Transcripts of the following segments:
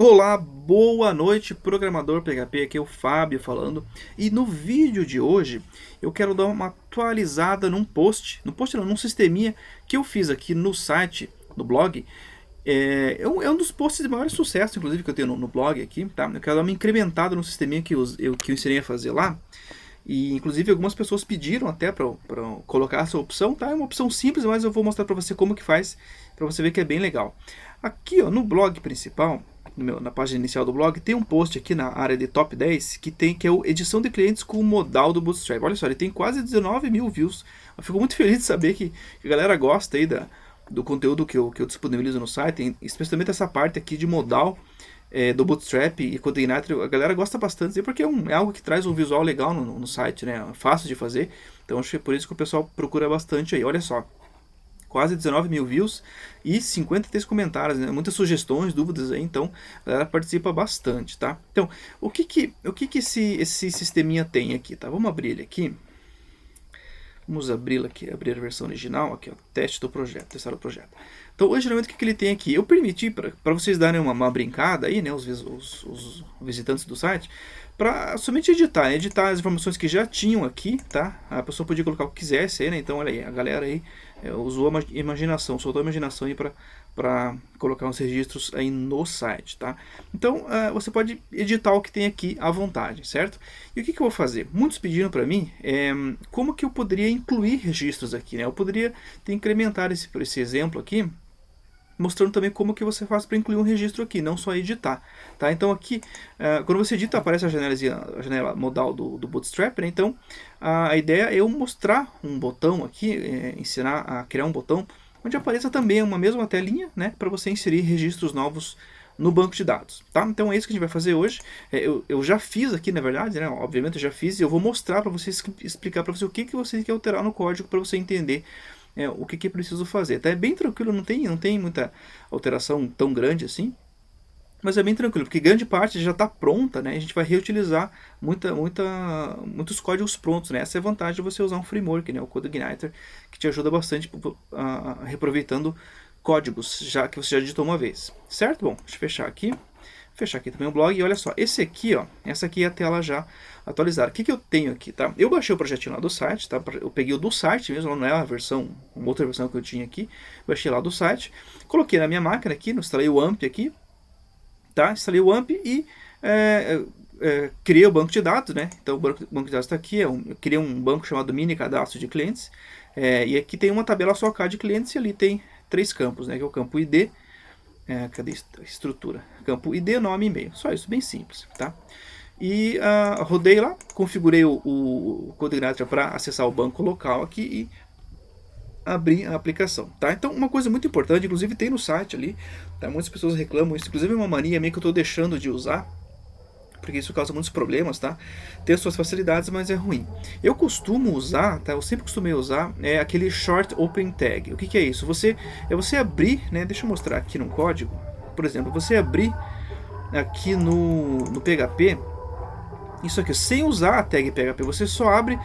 Olá, boa noite, programador PHP, aqui é o Fábio falando. E no vídeo de hoje eu quero dar uma atualizada num sisteminha que eu fiz aqui no site, no blog. É um dos posts de maior sucesso, inclusive, que eu tenho no blog aqui, tá? Eu quero dar uma incrementada no sisteminha que eu ensinei a fazer lá. E inclusive algumas pessoas pediram até para colocar essa opção, tá? É uma opção simples, mas eu vou mostrar para você como que faz, para você ver que é bem legal. Aqui, ó, no blog principal, na página inicial do blog, tem um post aqui na área de top 10 que é o edição de clientes com o modal do Bootstrap. Olha só, ele tem quase 19 mil views. Eu fico muito feliz de saber que a galera gosta aí do conteúdo que eu disponibilizo no site, especialmente essa parte aqui de modal do Bootstrap e Codeigniter. A galera gosta bastante, porque é algo que traz um visual legal no site, né? Fácil de fazer. Então acho que é por isso que o pessoal procura bastante aí. Olha só, quase 19 mil views e 53 comentários, né? Muitas sugestões, dúvidas aí, então a galera participa bastante, tá? Então, o que esse sisteminha tem aqui, tá? Vamos abrir ele aqui. Vamos abri-la aqui, abrir a versão original, aqui ó, teste do projeto, testar o projeto. Então, originalmente o que ele tem aqui? Eu permiti para vocês darem uma brincada aí, né, os visitantes do site, para somente editar as informações que já tinham aqui, tá? A pessoa podia colocar o que quisesse aí, né? Então, olha aí, a galera aí usou a imaginação, soltou a imaginação aí para colocar uns registros aí no site, tá? Então, você pode editar o que tem aqui à vontade, certo? E o que eu vou fazer? Muitos pediram para mim como que eu poderia incluir registros aqui, né? Eu poderia ter incrementado esse exemplo aqui, mostrando também como que você faz para incluir um registro aqui, não só editar, tá? Então aqui, quando você edita, aparece a janela modal do Bootstrap, né? Então a ideia é eu mostrar um botão aqui, ensinar a criar um botão onde apareça também uma mesma telinha, né, para você inserir registros novos no banco de dados, tá? Então é isso que a gente vai fazer hoje. Eu já fiz aqui, na verdade, né? Obviamente eu já fiz e eu vou mostrar para você, explicar para você o que você tem que alterar no código para você entender o que é preciso fazer. Tá? É bem tranquilo, não tem muita alteração tão grande assim, mas é bem tranquilo, porque grande parte já está pronta, né? A gente vai reutilizar muitos códigos prontos, né? Essa é a vantagem de você usar um framework, né? O Codeigniter, que te ajuda bastante reaproveitando códigos já que você já digitou uma vez, certo? Bom, deixa eu fechar aqui também o blog, e olha só, essa aqui é a tela já atualizada. O que eu tenho aqui, tá? Eu baixei o projetinho lá do site, tá? Eu peguei o do site mesmo, não é uma outra versão que eu tinha aqui, baixei lá do site, coloquei na minha máquina aqui, instalei o AMP aqui, tá? Instalei o AMP e criei o banco de dados, né? Então o banco de dados está aqui, eu criei um banco chamado mini cadastro de clientes, e aqui tem uma tabela só cá de clientes, e ali tem 3 campos, né? Que é o campo ID, cadê a estrutura? Campo ID, nome e e-mail. Só isso, bem simples, tá? E rodei lá, configurei o Codeigniter para acessar o banco local aqui e abrir a aplicação, tá? Então, uma coisa muito importante, inclusive tem no site ali, tá? Muitas pessoas reclamam isso, inclusive é uma mania meio que eu estou deixando de usar, porque isso causa muitos problemas, tá? Tem as suas facilidades, mas é ruim. Eu costumo usar, tá? Eu sempre costumei usar aquele short open tag. O que é isso? Você abrir, né? Deixa eu mostrar aqui no código. Por exemplo, você abrir aqui no PHP, isso aqui, sem usar a tag PHP, você só abre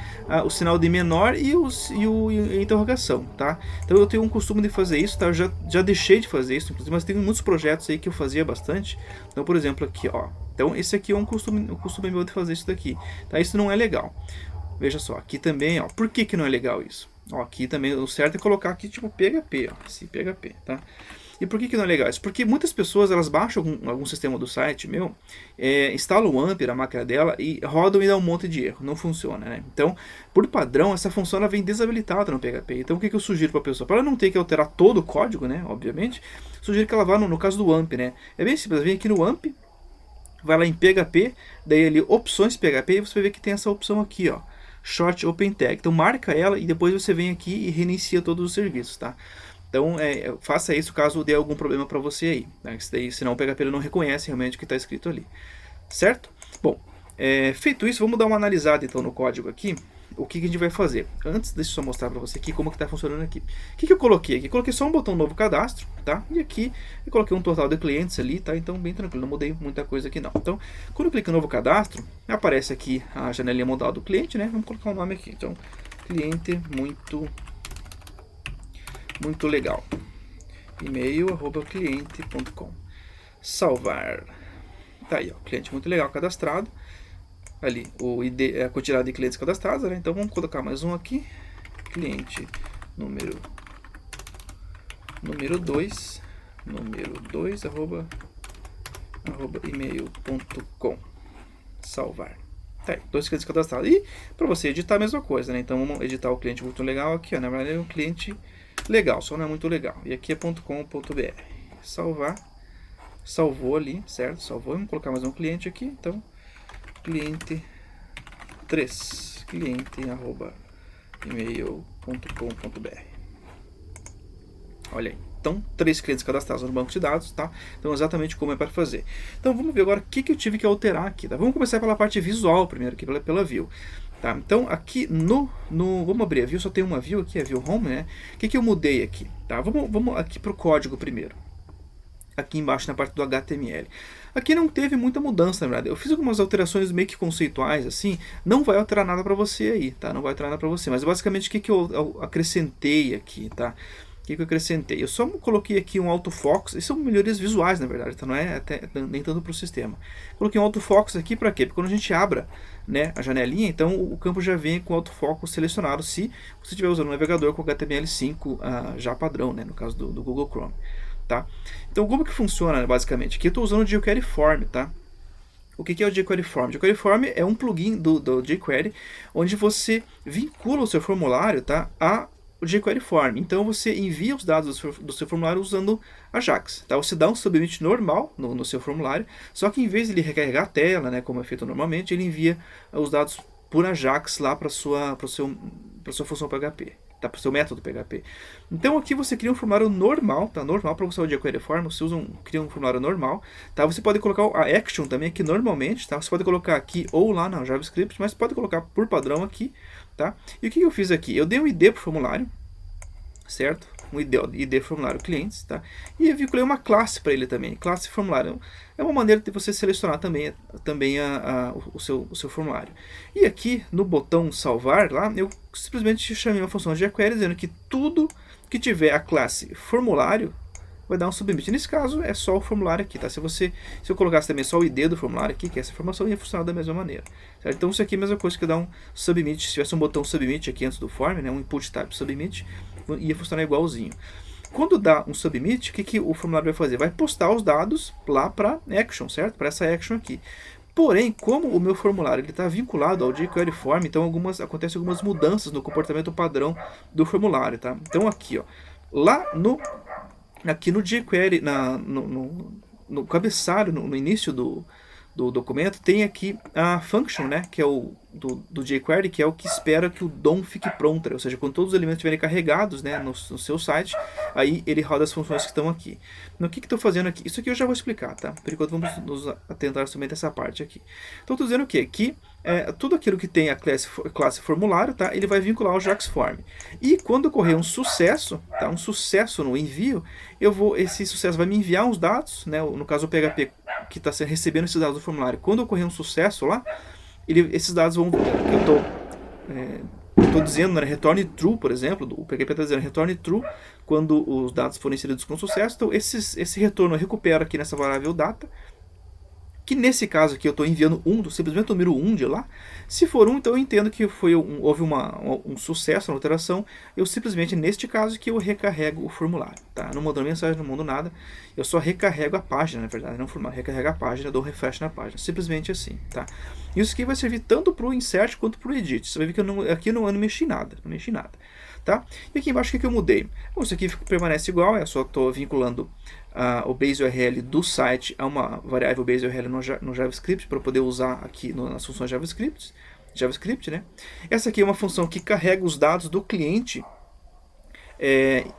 o sinal de menor e a interrogação, tá? Então eu tenho um costume de fazer isso, tá? Eu já deixei de fazer isso, inclusive, mas tem muitos projetos aí que eu fazia bastante. Então, por exemplo, aqui, ó. Então esse aqui é um costume meu de fazer isso daqui, tá? Isso não é legal. Veja só, aqui também, ó. Por que não é legal isso? Ó, aqui também o certo é colocar aqui tipo PHP, ó, esse PHP, tá? E por que não é legal isso? Porque muitas pessoas elas baixam algum sistema do site meu, instalam o AMP na máquina dela e rodam e dá um monte de erro, não funciona, né? Então, por padrão, essa função ela vem desabilitada no PHP. Então, o que eu sugiro para a pessoa? Para ela não ter que alterar todo o código, né? Obviamente, sugiro que ela vá no caso do AMP, né? É bem simples, vem aqui no AMP, vai lá em PHP, daí ali opções PHP e você vai ver que tem essa opção aqui, ó, Short Open Tag. Então marca ela e depois você vem aqui e reinicia todos os serviços, tá? Então faça isso caso dê algum problema para você aí, né? Senão o PHP não reconhece realmente o que está escrito ali, certo? Bom, feito isso, vamos dar uma analisada então no código aqui. O que a gente vai fazer? Antes, deixa eu só mostrar para você aqui como que está funcionando aqui. O que eu coloquei aqui? Coloquei só um botão novo cadastro, tá? E aqui eu coloquei um total de clientes ali, tá? Então bem tranquilo, não mudei muita coisa aqui não. Então, quando eu clico em novo cadastro, aparece aqui a janelinha modal do cliente, né? Vamos colocar um nome aqui. Então, cliente muito legal. E-mail @cliente.com. Salvar. Tá aí, ó, cliente muito legal cadastrado. Ali, o ID, a quantidade de clientes cadastrados, né? Então vamos colocar mais um aqui. Cliente número 2, arroba email.com. Salvar. Tá aí, 2 clientes cadastrados. E para você editar a mesma coisa, né? Então vamos editar o cliente muito legal aqui, ó. Na verdade é um cliente legal, só não é muito legal. E aqui é .com.br. Salvar. Salvou ali, certo? Salvou. Vamos colocar mais um cliente aqui. Então, cliente 3. Cliente arroba email.com.br. Olha aí. Então, 3 clientes cadastrados no banco de dados, tá? Então, exatamente como é para fazer. Então, vamos ver agora o que eu tive que alterar aqui, tá? Vamos começar pela parte visual primeiro, aqui pela view. Tá? Então, aqui vamos abrir a view, só tem uma view aqui, a view home, né? O que eu mudei aqui? Tá? Vamos aqui para o código primeiro. Aqui embaixo na parte do HTML. Aqui não teve muita mudança, na verdade. Eu fiz algumas alterações meio que conceituais, assim. Não vai alterar nada para você aí, tá? Não vai alterar nada para você. Mas basicamente o que eu acrescentei aqui, tá? O que eu acrescentei? Eu só coloquei aqui um autofocus. Isso são melhorias visuais, na verdade, tá? Não é nem tanto para o sistema. Coloquei um autofocus aqui para quê? Porque quando a gente abre, né, a janelinha, então o campo já vem com o autofocus selecionado se você estiver usando o navegador com HTML5 já padrão, né? No caso do Google Chrome. Tá? Então, como que funciona basicamente? Aqui eu estou usando o jQuery Form, tá? O que é o jQuery Form? O jQuery Form é um plugin do jQuery, onde você vincula o seu formulário, tá, a o jQuery Form. Então, você envia os dados do seu formulário usando Ajax. Tá? Você dá um submit normal no seu formulário, só que em vez de ele recarregar a tela, né, como é feito normalmente, ele envia os dados por Ajax lá para sua função PHP. Tá, para o seu método PHP. Então aqui você cria um formulário normal, tá? Normal para usar o jQuery Form, você cria um formulário normal, tá? Você pode colocar a action também aqui normalmente, tá? Você pode colocar aqui ou lá na JavaScript, mas pode colocar por padrão aqui, tá? E o que eu fiz aqui? Eu dei um ID para o formulário, certo? Um ID formulário clientes, tá? E eu vinculei uma classe para ele também, classe formulário. É uma maneira de você selecionar também o seu formulário. E aqui no botão salvar lá, eu simplesmente chamei uma função de jQuery dizendo que tudo que tiver a classe formulário vai dar um submit. Nesse caso é só o formulário aqui, tá? Se eu colocasse também só o ID do formulário aqui, que essa informação ia funcionar da mesma maneira. Certo? Então isso aqui é a mesma coisa que dar um submit. Se tivesse um botão submit aqui antes do form, né, um input type submit, ia funcionar igualzinho. Quando dá um submit, o que o formulário vai fazer? Vai postar os dados lá para action, certo? Para essa action aqui. Porém, como o meu formulário está vinculado ao jQuery Form, então acontecem algumas mudanças no comportamento padrão do formulário, tá? Então aqui, ó, aqui no jQuery, no cabeçalho, no início do documento, tem aqui a function, né, que é do jQuery, que é o que espera que o DOM fique pronto, ou seja, quando todos os elementos estiverem carregados, né, no seu site, aí ele roda as funções que estão aqui. No que estou fazendo aqui? Isso aqui eu já vou explicar, tá? Por enquanto vamos nos atentar somente essa parte aqui. Então estou dizendo o quê? Que tudo aquilo que tem a classe formulário, tá, ele vai vincular ao Ajax Form. E quando ocorrer um sucesso, tá, um sucesso no envio, esse sucesso vai me enviar os dados, né, no caso o PHP que está recebendo esses dados do formulário. Quando ocorrer um sucesso lá, esses dados vão, que eu estou dizendo, né, retorne true, por exemplo, o PHP está dizendo retorne true quando os dados forem inseridos com sucesso. Então esse retorno eu recupero aqui nessa variável data, que nesse caso aqui eu estou enviando simplesmente o número 1 de lá. Se for 1, então eu entendo que houve um sucesso na alteração. Eu simplesmente, neste caso, que eu recarrego o formulário. Tá? Não mando mensagem, não mando nada. Eu só recarrego a página, na verdade, não o formulário. Recarrego a página, dou refresh na página. Simplesmente assim. Tá? Isso aqui vai servir tanto para o insert quanto para o edit. Você vai ver que aqui eu não mexi nada. Não mexi nada. Tá? E aqui embaixo o que eu mudei? Bom, isso aqui permanece igual, eu só estou vinculando o base URL do site a uma variável base URL no JavaScript para poder usar aqui nas funções JavaScript, né? Essa aqui é uma função que carrega os dados do cliente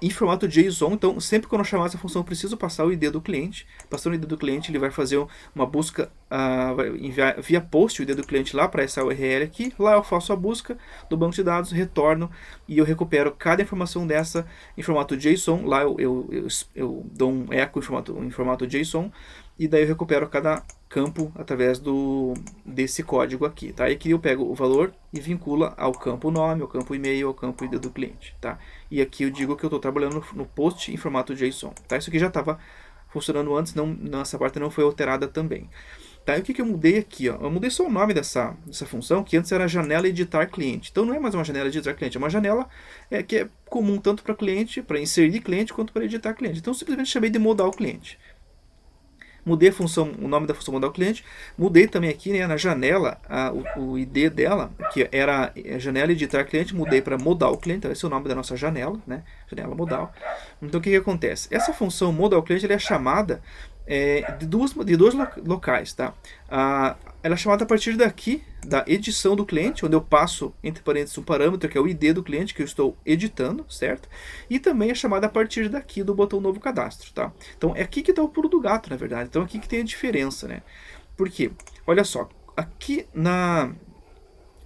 em formato JSON. Então sempre quando eu chamar essa função eu preciso passar o ID do cliente. Passando o ID do cliente, ele vai fazer uma busca, vai enviar via post o ID do cliente lá para essa URL aqui. Lá eu faço a busca do banco de dados, retorno e eu recupero cada informação dessa em formato JSON. Lá eu dou um eco em formato JSON e daí eu recupero cada campo através desse código aqui, tá? E aqui eu pego o valor e vincula ao campo nome, ao campo e-mail, ao campo ID do cliente, tá? E aqui eu digo que eu estou trabalhando no post em formato JSON, tá? Isso aqui já estava funcionando antes, essa parte não foi alterada também. Tá? E o que eu mudei aqui? Ó? Eu mudei só o nome dessa função, que antes era janela editar cliente. Então não é mais uma janela editar cliente, é uma janela que é comum tanto para cliente, para inserir cliente, quanto para editar cliente. Então eu simplesmente chamei de modal cliente. Mudei a função, o nome da função modal cliente, mudei também aqui, né, na janela o ID dela, que era janela editar cliente, mudei para modal cliente, então esse é o nome da nossa janela, né, janela modal. Então o que acontece? Essa função modal cliente ela é chamada de dois locais, tá? Ela é chamada a partir daqui, da edição do cliente, onde eu passo, entre parênteses, um parâmetro que é o ID do cliente que eu estou editando, certo? E também é chamada a partir daqui do botão novo cadastro, tá? Então é aqui que está o pulo do gato, na verdade. Então é aqui que tem a diferença, né? Por quê? Olha só, aqui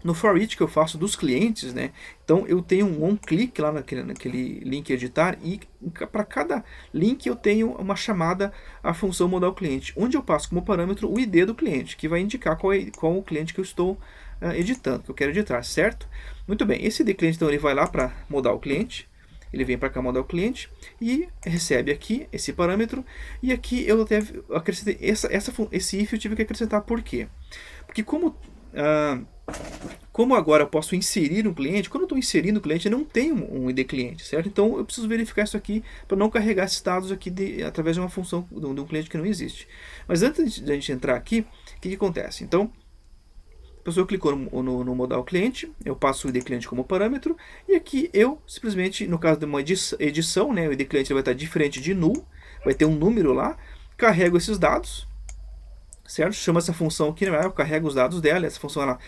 no for each que eu faço dos clientes, né? Então eu tenho um on-click lá naquele link editar e para cada link eu tenho uma chamada à função modal cliente, onde eu passo como parâmetro o ID do cliente, que vai indicar qual o cliente que eu estou editando, que eu quero editar, certo? Muito bem, esse ID cliente então ele vai lá para modal cliente, ele vem para cá modal cliente e recebe aqui esse parâmetro, e aqui eu até acrescentei esse if eu tive que acrescentar. Por quê? Porque como agora eu posso inserir um cliente, quando eu estou inserindo o cliente eu não tenho um ID cliente, certo? Então eu preciso verificar isso aqui para não carregar esses dados aqui através de uma função de um cliente que não existe. Mas antes de a gente entrar aqui, o que acontece? Então, a pessoa clicou no modal cliente, eu passo o ID cliente como parâmetro, e aqui eu simplesmente, no caso de uma edição, né, o ID cliente vai estar diferente de null, vai ter um número lá, carrego esses dados, certo? Chama essa função aqui, né? Eu carrego os dados dela, essa função ela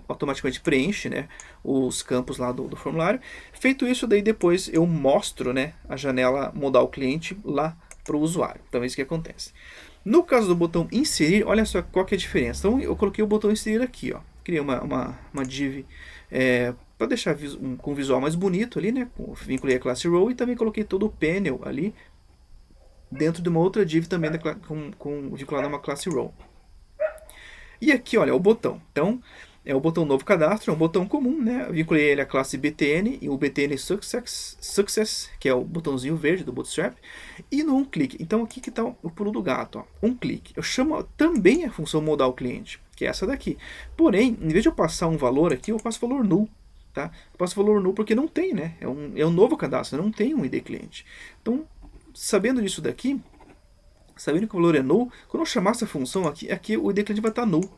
automaticamente preenche, né, os campos lá do formulário. Feito isso, daí depois eu mostro, né, a janela modal cliente lá para o usuário. Então é isso que acontece. No caso do botão inserir, olha só qual que é a diferença. Então eu coloquei o botão inserir aqui, ó. Criei uma div para deixar com um visual mais bonito ali, né? Vinculei a classe row e também coloquei todo o panel ali dentro de uma outra div também vinculada a uma classe row. E aqui, olha, o botão. Então, é o botão novo cadastro, é um botão comum, né? Eu vinculei ele à classe BTN e o BTN Success, que é o botãozinho verde do Bootstrap, e no clique. Então, aqui que está o pulo do gato, ó. Clique. Eu chamo também a função modal cliente, que é essa daqui. Porém, em vez de eu passar um valor aqui, eu passo valor null. Tá? Eu passo valor null porque não tem, né? É um novo cadastro, não tem um ID cliente. Então, sabendo disso daqui, sabendo que o valor é null, quando eu chamar essa função aqui o ID cliente vai estar null.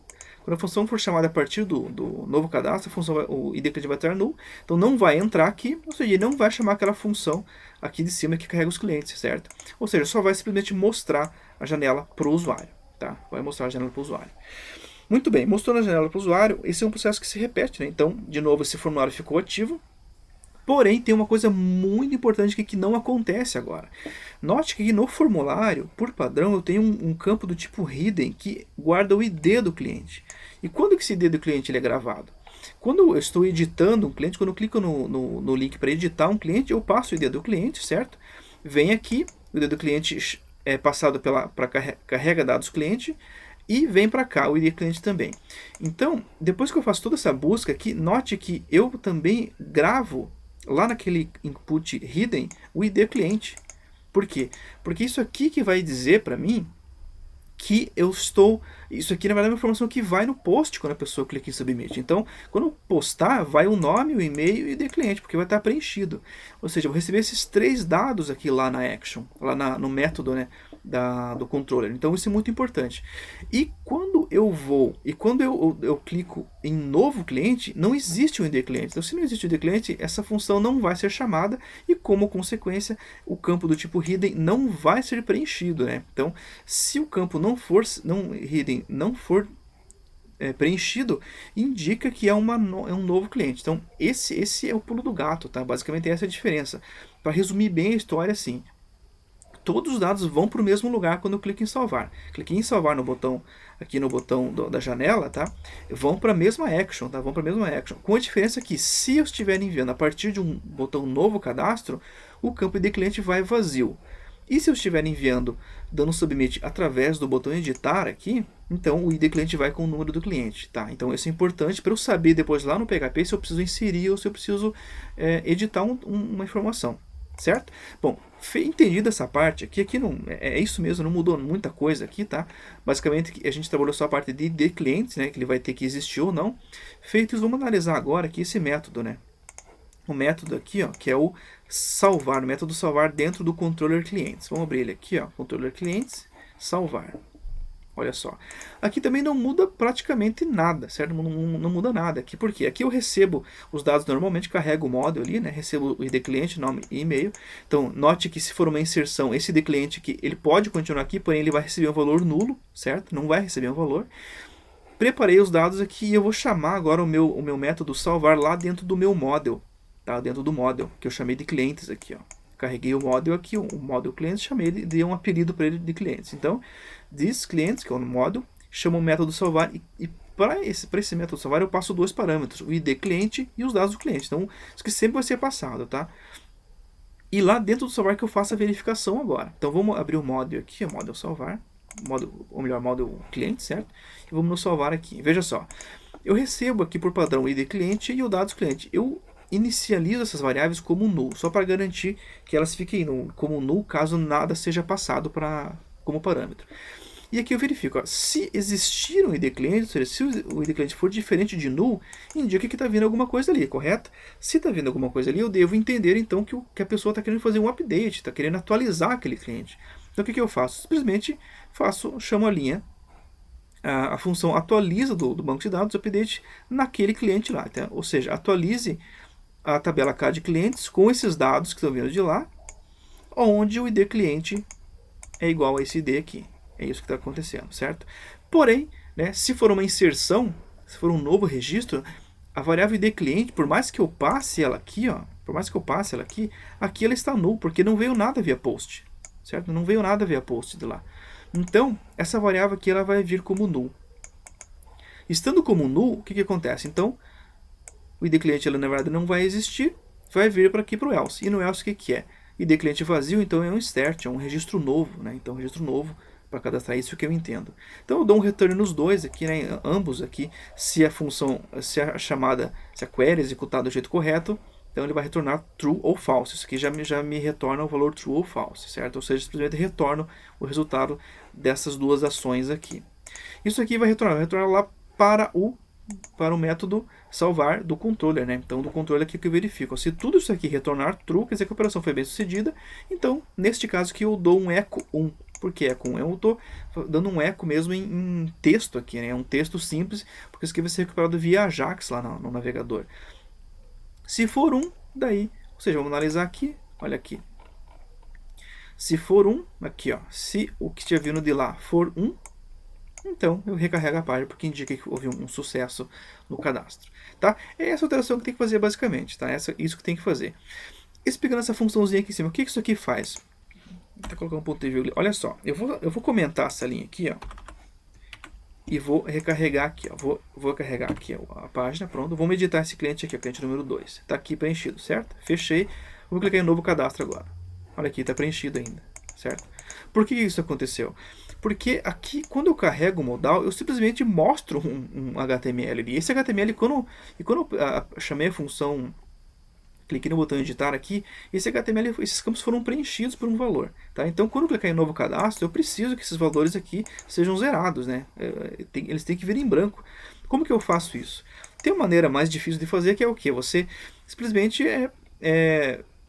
Quando a função for chamada a partir do novo cadastro, o ID cliente vai estar null, então não vai entrar aqui, ou seja, ele não vai chamar aquela função aqui de cima que carrega os clientes, certo? Ou seja, só vai simplesmente mostrar a janela para o usuário, tá? Vai mostrar a janela para o usuário. Muito bem, mostrou a janela para o usuário, esse é um processo que se repete, né? Então, de novo, esse formulário ficou ativo. Porém, tem uma coisa muito importante que não acontece agora. Note que no formulário, por padrão, eu tenho um campo do tipo hidden que guarda o ID do cliente. E quando que esse ID do cliente ele é gravado? Quando eu estou editando um cliente, quando eu clico no link para editar um cliente, eu passo o ID do cliente, certo? Vem aqui, o ID do cliente é passado para carrega dados cliente, e vem para cá o ID cliente também. Então, depois que eu faço toda essa busca aqui, note que eu também gravo lá naquele input hidden o ID cliente. Por quê? Porque isso aqui que vai dizer para mim que eu estou... Isso aqui na verdade é uma informação que vai no post quando a pessoa clica em submit. Então, quando eu postar, vai o nome, o e-mail e o ID cliente, porque vai estar preenchido. Ou seja, eu vou receber esses 3 dados aqui lá na action, lá no método, né, do controller. Então isso é muito importante. E quando eu clico em novo cliente, não existe um ID cliente. Então se não existe um ID cliente, essa função não vai ser chamada e como consequência o campo do tipo hidden não vai ser preenchido, né? Então se o campo hidden não for preenchido, indica que é um novo cliente. Então esse é o pulo do gato, tá? Basicamente essa é a diferença. Para resumir bem a história, assim, todos os dados vão para o mesmo lugar quando eu clico em salvar. Cliquei em salvar no botão, aqui no botão da janela, tá? Vão para a mesma action, tá? Vão para a mesma action. Com a diferença que se eu estiver enviando a partir de um botão novo cadastro, o campo ID cliente vai vazio. E se eu estiver enviando, dando submit através do botão editar aqui, então o ID cliente vai com o número do cliente, tá? Então isso é importante para eu saber depois lá no PHP se eu preciso inserir ou se eu preciso editar uma informação. Certo? Bom, Entendida essa parte, aqui não, é isso mesmo, não mudou muita coisa aqui, tá? Basicamente a gente trabalhou só a parte de clientes, né, que ele vai ter que existir ou não. Feito isso, vamos analisar agora aqui esse método, né? O método aqui, ó, que é o salvar, o método salvar dentro do controller clientes. Vamos abrir ele aqui, ó, controller clientes, salvar. Olha só. Aqui também não muda praticamente nada, certo? Não muda nada aqui. Por quê? Aqui eu recebo os dados normalmente, carrego o model ali, né? Recebo o ID cliente, nome e e-mail. Então, note que se for uma inserção, esse ID cliente aqui, ele pode continuar aqui, porém ele vai receber um valor nulo, certo? Não vai receber um valor. Preparei os dados aqui e eu vou chamar agora o meu método salvar lá dentro do meu model, tá? Dentro do model, que eu chamei de clientes aqui, ó. Carreguei o model aqui, o model clientes, chamei ele, dei um apelido para ele de clientes. Então, this clientes, que é o model, chama o método salvar e para esse método salvar eu passo dois parâmetros, o ID cliente e os dados do cliente. Então, isso que sempre vai ser passado, tá? E lá dentro do salvar que eu faço a verificação agora. Então, vamos abrir o model aqui, o model salvar, ou melhor, model cliente, certo? E vamos no salvar aqui. Veja só, eu recebo aqui por padrão o ID cliente e o dados cliente. Eu inicializo essas variáveis como null, só para garantir que elas fiquem como null caso nada seja passado como parâmetro. E aqui eu verifico, ó, se existir um ID cliente, ou seja, se o ID cliente for diferente de null, indica que está vindo alguma coisa ali, correto? Se está vindo alguma coisa ali, eu devo entender então que a pessoa está querendo fazer um update, está querendo atualizar aquele cliente. Então o que eu faço? Simplesmente chamo a linha, a função atualiza do banco de dados, update, naquele cliente lá. Tá? Ou seja, atualize a tabela K de clientes com esses dados que estão vindo de lá, onde o ID cliente é igual a esse ID aqui. É isso que está acontecendo, certo? Porém, né, se for uma inserção, se for um novo registro, a variável ID cliente, por mais que eu passe ela aqui, ó, aqui ela está null, porque não veio nada via post, certo? Não veio nada via post de lá. Então, essa variável aqui ela vai vir como null. Estando como null, o que acontece? Então, o ID cliente ela, na verdade não vai existir, vai vir para aqui para o else. E no else o que é? ID cliente vazio, então é um start, é um registro novo, né? Então, registro novo para cadastrar isso que eu entendo. Então, eu dou um return nos dois aqui, né? Ambos aqui, se a query executada do jeito correto, então ele vai retornar true ou false. Isso aqui já me retorna o valor true ou false, certo? Ou seja, simplesmente retorno o resultado dessas duas ações aqui. Isso aqui vai retornar lá para o método salvar do controller, né? Então, do controller aqui que eu verifico. Se tudo isso aqui retornar true, quer dizer que a operação foi bem sucedida. Então, neste caso aqui, eu dou um echo 1. Por que echo 1? Eu estou dando um echo mesmo em texto aqui, né? Um texto simples, porque isso aqui vai ser recuperado via Ajax lá no navegador. Se for 1, daí, ou seja, vamos analisar aqui, olha aqui. Se for 1, aqui ó, se o que tinha vindo de lá for 1, então eu recarrego a página, porque indica que houve um sucesso no cadastro. Tá? É essa alteração que tem que fazer basicamente, tá? Isso que tem que fazer. Pegando essa funçãozinha aqui em cima, o que isso aqui faz? Vou colocar um ponto de vírgula. Olha só, eu vou comentar essa linha aqui, ó. E vou recarregar aqui, ó. Vou carregar aqui a página, pronto. Vamos editar esse cliente aqui, o cliente número 2. Está aqui preenchido, certo? Fechei. Vou clicar em novo cadastro agora. Olha aqui, está preenchido ainda, certo? Por que isso aconteceu? Porque aqui, quando eu carrego o modal, eu simplesmente mostro um HTML ali. Esse HTML, quando eu chamei a função, cliquei no botão editar aqui, esse HTML, esses campos foram preenchidos por um valor. Tá? Então, quando eu clicar em novo cadastro, eu preciso que esses valores aqui sejam zerados, né? Eles têm que vir em branco. Como que eu faço isso? Tem uma maneira mais difícil de fazer, que é o quê? Você simplesmente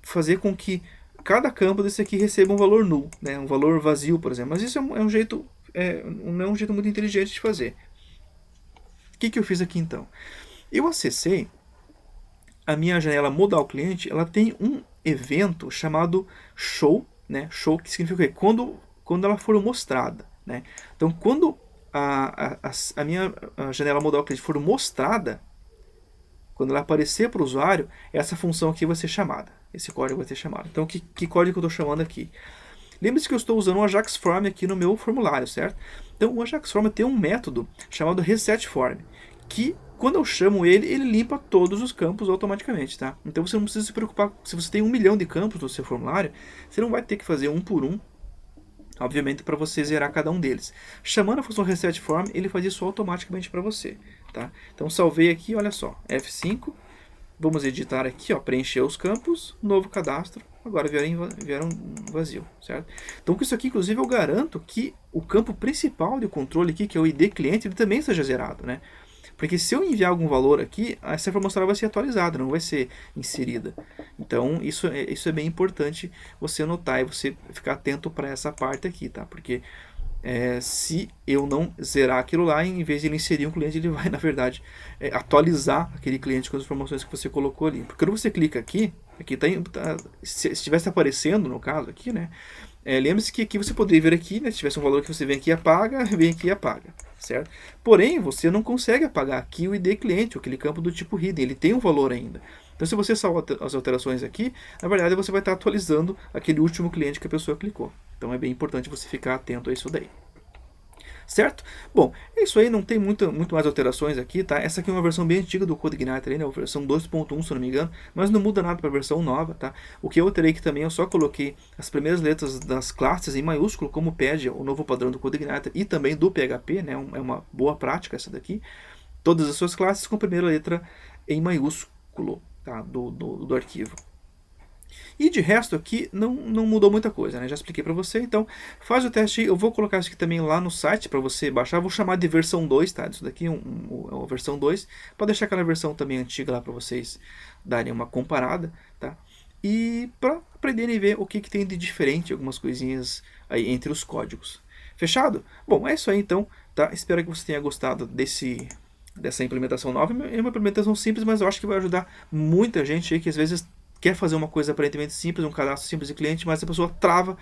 fazer com que cada campo desse aqui receba um valor null, né? Um valor vazio, por exemplo. Mas isso não é um jeito muito inteligente de fazer. O que eu fiz aqui então? Eu acessei a minha janela modal cliente, ela tem um evento chamado show, né? Show que significa o quê? Quando ela for mostrada, né? Então, quando a minha janela modal cliente for mostrada, quando ela aparecer para o usuário, essa função aqui vai ser chamada. Esse código vai ser chamado. Então, que código eu estou chamando aqui? Lembre-se que eu estou usando o Ajax Form aqui no meu formulário, certo? Então, o Ajax Form tem um método chamado resetForm, que quando eu chamo ele limpa todos os campos automaticamente, tá? Então você não precisa se preocupar, se você tem 1 milhão de campos no seu formulário, você não vai ter que fazer um por um, obviamente, para você zerar cada um deles. Chamando a função resetForm, ele faz isso automaticamente para você, tá? Então salvei aqui, olha só, F5, Vamos editar aqui, ó, preencher os campos, novo cadastro, agora vieram vazio, certo? Então com isso aqui, inclusive, eu garanto que o campo principal de controle aqui, que é o ID cliente, ele também esteja zerado, né? Porque se eu enviar algum valor aqui, essa informação vai ser atualizada, não vai ser inserida. Então isso é bem importante você anotar e você ficar atento para essa parte aqui, tá? Porque se eu não zerar aquilo lá, em vez de ele inserir um cliente, ele vai, na verdade, atualizar aquele cliente com as informações que você colocou ali. Porque quando você clica aqui se estivesse aparecendo, no caso, aqui, né? Lembre-se que aqui você poderia ver aqui, né? Se tivesse um valor que você vem aqui e apaga, vem aqui e apaga, certo? Porém, você não consegue apagar aqui o ID cliente, aquele campo do tipo hidden, ele tem um valor ainda. Então, se você salvar as alterações aqui, na verdade você vai estar atualizando aquele último cliente que a pessoa clicou. Então, é bem importante você ficar atento a isso daí. Certo? Bom, é isso aí, não tem muito mais alterações aqui, tá? Essa aqui é uma versão bem antiga do CodeIgniter, né? A versão 2.1, se eu não me engano, mas não muda nada para a versão nova, tá? O que eu alterei aqui também, eu só coloquei as primeiras letras das classes em maiúsculo, como pede o novo padrão do CodeIgniter e também do PHP, né? É uma boa prática essa daqui. Todas as suas classes com a primeira letra em maiúsculo, tá? Do arquivo. E de resto aqui não mudou muita coisa, né? Já expliquei para você, então faz o teste aí. Eu vou colocar isso aqui também lá no site para você baixar. Vou chamar de versão 2, tá? Isso daqui é uma versão 2. Pode deixar aquela versão também antiga lá para vocês darem uma comparada, tá? E para aprenderem a ver o que tem de diferente, algumas coisinhas aí entre os códigos. Fechado? Bom, é isso aí então, tá? Espero que você tenha gostado dessa implementação nova. É uma implementação simples, mas eu acho que vai ajudar muita gente aí que às vezes quer fazer uma coisa aparentemente simples, um cadastro simples de cliente, mas a pessoa trava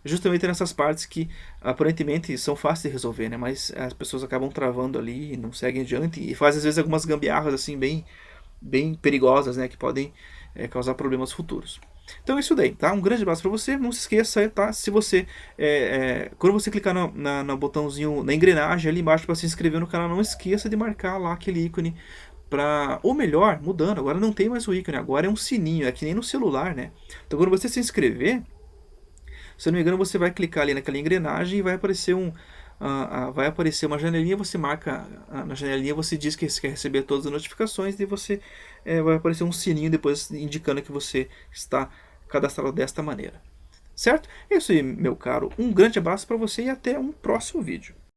justamente nessas partes que aparentemente são fáceis de resolver, né? Mas as pessoas acabam travando ali e não seguem adiante e fazem às vezes algumas gambiarras assim bem perigosas, né? Que podem causar problemas futuros. Então é isso daí, tá? Um grande abraço para você. Não se esqueça, tá? Se você quando você clicar no botãozinho, na engrenagem ali embaixo para se inscrever no canal, não esqueça de marcar lá aquele ícone ou melhor, mudando, agora não tem mais o ícone, agora é um sininho, é que nem no celular, né? Então quando você se inscrever, se eu não me engano, você vai clicar ali naquela engrenagem e vai aparecer uma janelinha, você marca na janelinha, você diz que você quer receber todas as notificações e você vai aparecer um sininho depois indicando que você está cadastrado desta maneira. Certo? É isso aí, meu caro. Um grande abraço para você e até um próximo vídeo.